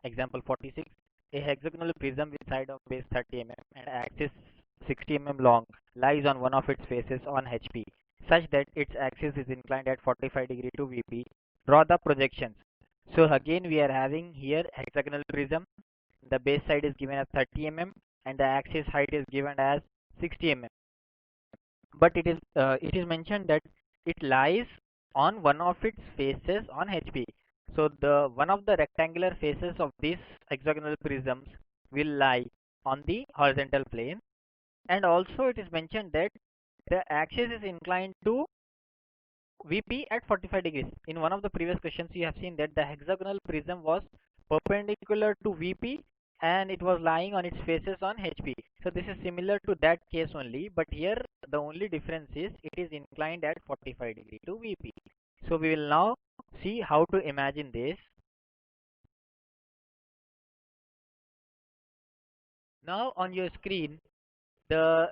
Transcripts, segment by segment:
Example 46. A hexagonal prism with side of base 30 mm and axis 60 mm long lies on one of its faces on HP such that its axis is inclined at 45 degree to VP. Draw the projections. So again we are having here hexagonal prism. The base side is given as 30 mm and the axis height is given as 60 mm. But it is mentioned that it lies on one of its faces on HP. So the one of the rectangular faces of these hexagonal prisms will lie on the horizontal plane, and also it is mentioned that the axis is inclined to VP at 45 degrees. In one of the previous questions, you have seen that the hexagonal prism was perpendicular to VP and it was lying on its faces on HP. So this is similar to that case only, but here the only difference is it is inclined at 45 degree to VP. So we will now see how to imagine this. Now on your screen, the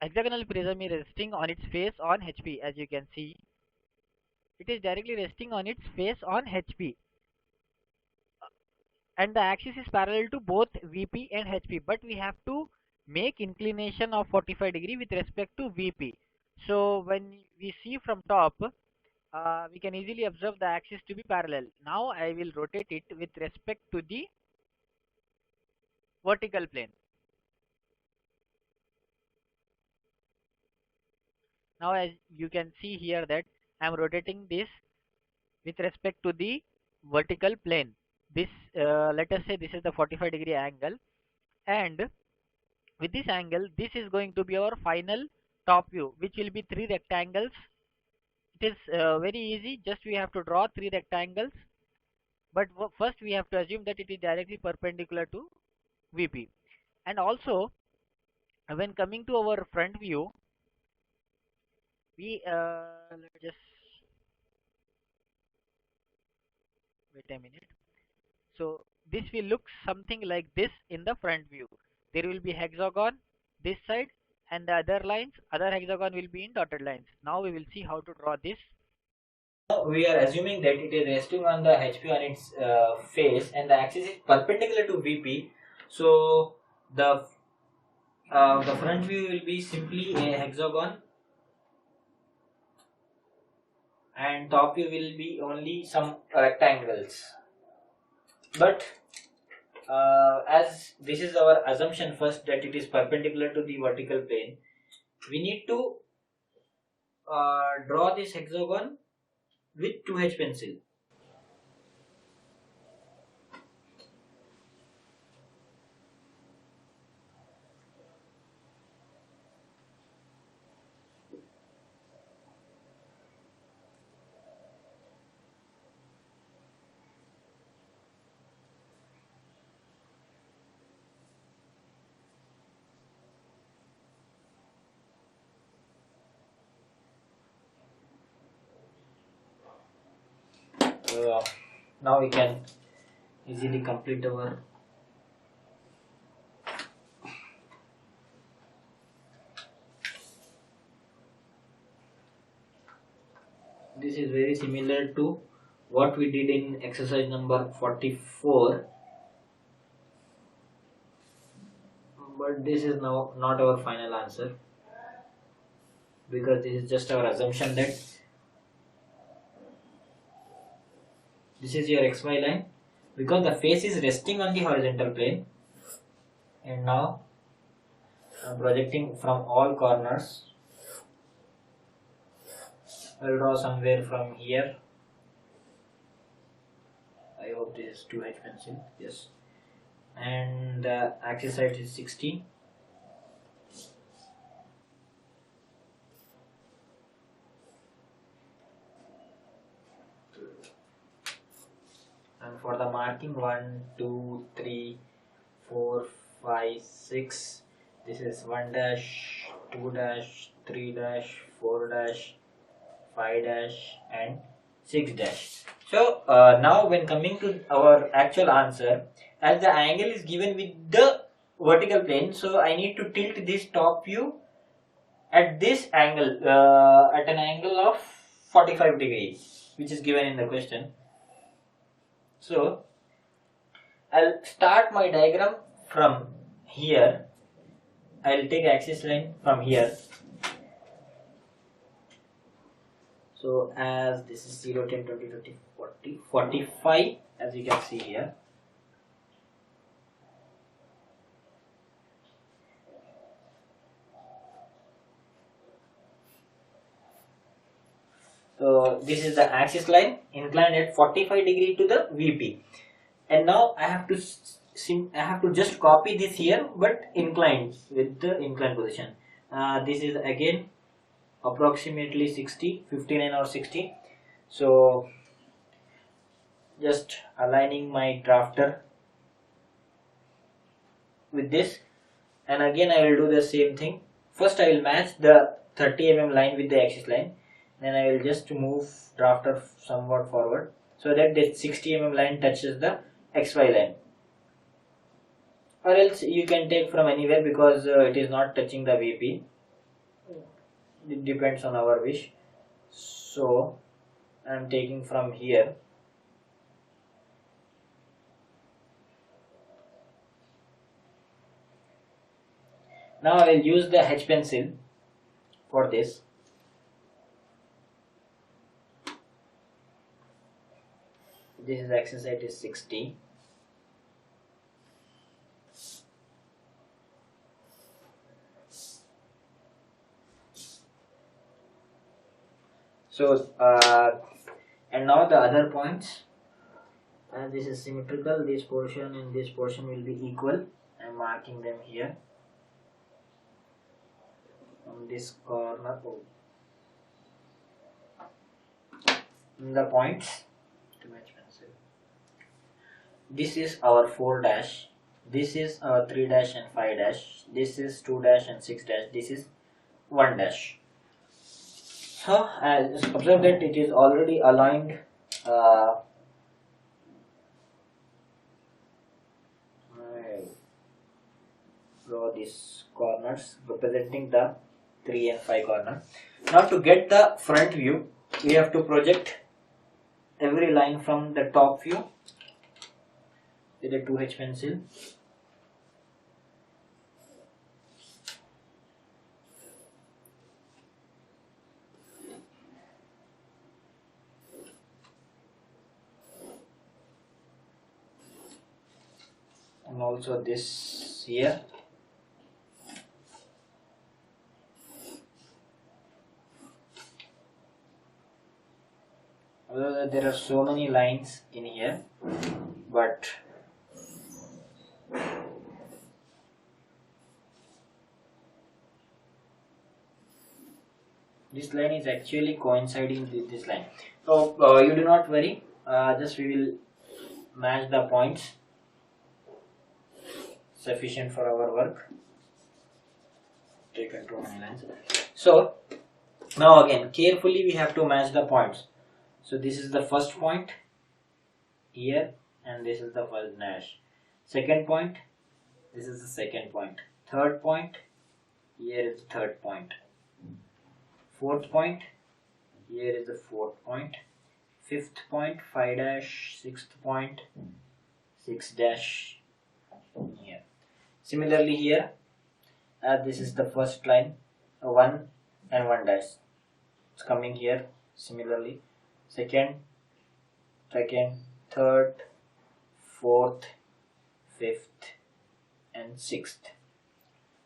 hexagonal prism is resting on its face on HP. As you can see, it is directly resting on its face on HP, and the axis is parallel to both VP and HP, but we have to make inclination of 45 degree with respect to VP. So when we see from top, we can easily observe the axis to be parallel. Now I will rotate it with respect to the vertical plane. Now as you can see here that I am rotating this with respect to the vertical plane. This let us say this is the 45 degree angle, and with this angle this is going to be our final top view, which will be three rectangles. It is very easy, just we have to draw three rectangles, but first we have to assume that it is directly perpendicular to VP. And also when coming to our front view, we let's just wait a minute. So this will look something like this in the front view. There will be hexagon this side, and the other hexagon will be in dotted lines. Now we will see how to draw this. We are assuming that it is resting on the HP on its face and the axis is perpendicular to VP. So the front view will be simply a hexagon and top view will be only some rectangles. But as this is our assumption first that it is perpendicular to the vertical plane, we need to draw this hexagon with 2H pencil. Now we can easily complete our this is very similar to what we did in exercise number 44, but this is now not our final answer because this is just our assumption that this is your XY line because the face is resting on the horizontal plane, and now I am projecting from all corners. I will draw somewhere from here. I hope this is 2H pencil, yes, and the axis height is 60. And for the marking 1, 2, 3, 4, 5, 6, this is 1 dash, 2 dash, 3 dash, 4 dash, 5 dash and 6 dash. So now when coming to our actual answer, as the angle is given with the vertical plane, so I need to tilt this top view at this angle, at an angle of 45 degrees, which is given in the question. So I'll start my diagram from here. I'll take axis line from here. So as this is 0, 10, 20, 30, 40, 45, as you can see here. So this is the axis line inclined at 45 degree to the VP. And now I have to just copy this here, but inclined with the inclined position. This is again approximately 60, 59 or 60. So just aligning my drafter with this, and again I will do the same thing. First I will match the 30 mm line with the axis line, then I will just move drafter somewhat forward so that the 60 mm line touches the XY line, or else you can take from anywhere because it is not touching the VP. It depends on our wish. So I am taking from here. Now I will use the H pencil for this. This is axis height is 60. So and now the other points, as this is symmetrical, this portion and this portion will be equal. I am marking them here on this corner. The points to match pencil. This is our 4 dash, this is our 3 dash and 5 dash, this is 2 dash and 6 dash, this is 1 dash. So observe that it is already aligned. Draw these corners representing the 3 and 5 corner. Now to get the front view, we have to project every line from the top view with a 2H pencil. And also this here. Although there are so many lines in here, but this line is actually coinciding with this line. So you do not worry, just we will match the points sufficient for our work. Take control many lines. So now again carefully we have to match the points. So this is the first point here, and this is the first dash. Second point, this is the second point. Third point, here is the third point. Fourth point, here is the fourth point. Fifth point, 5 dash. Sixth point, 6 dash here. Similarly here, this is the first line, 1 and 1 dash. It's coming here. Similarly, second, third, fourth, fifth, and sixth.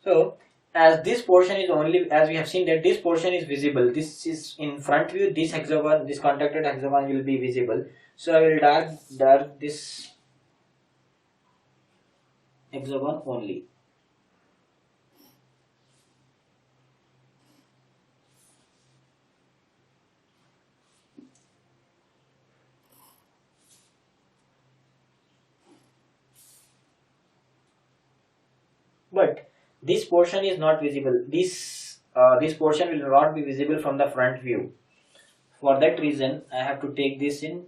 So as this portion is only, as we have seen that this portion is visible, this is in front view, this hexagon, this contacted hexagon will be visible. So I will dark this hexagon only. But this portion is not visible. This portion will not be visible from the front view. For that reason, I have to take this in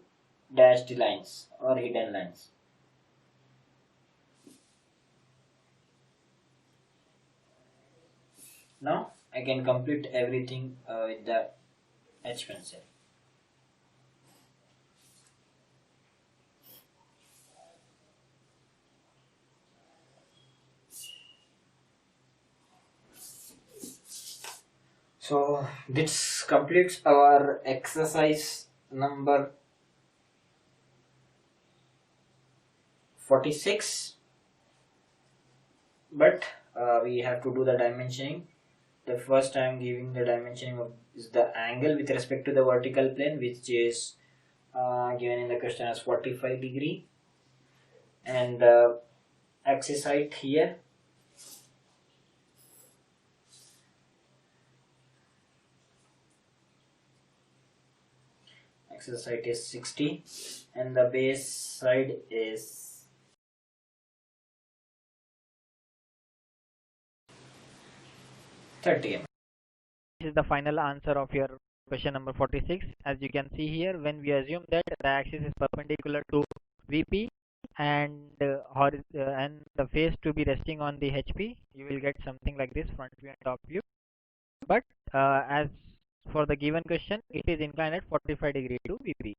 dashed lines or hidden lines. Now I can complete everything with the H pencil. So this completes our exercise number 46, but we have to do the dimensioning. The first I am giving the dimensioning of is the angle with respect to the vertical plane, which is given in the question as 45 degree, and the axis height here axis height is 60, and the base side is 30 mm. This is the final answer of your question number 46. As you can see here, when we assume that the axis is perpendicular to VP and and the face to be resting on the HP, you will get something like this, front view and top view. But as for the given question, it is inclined at 45 degree to VP.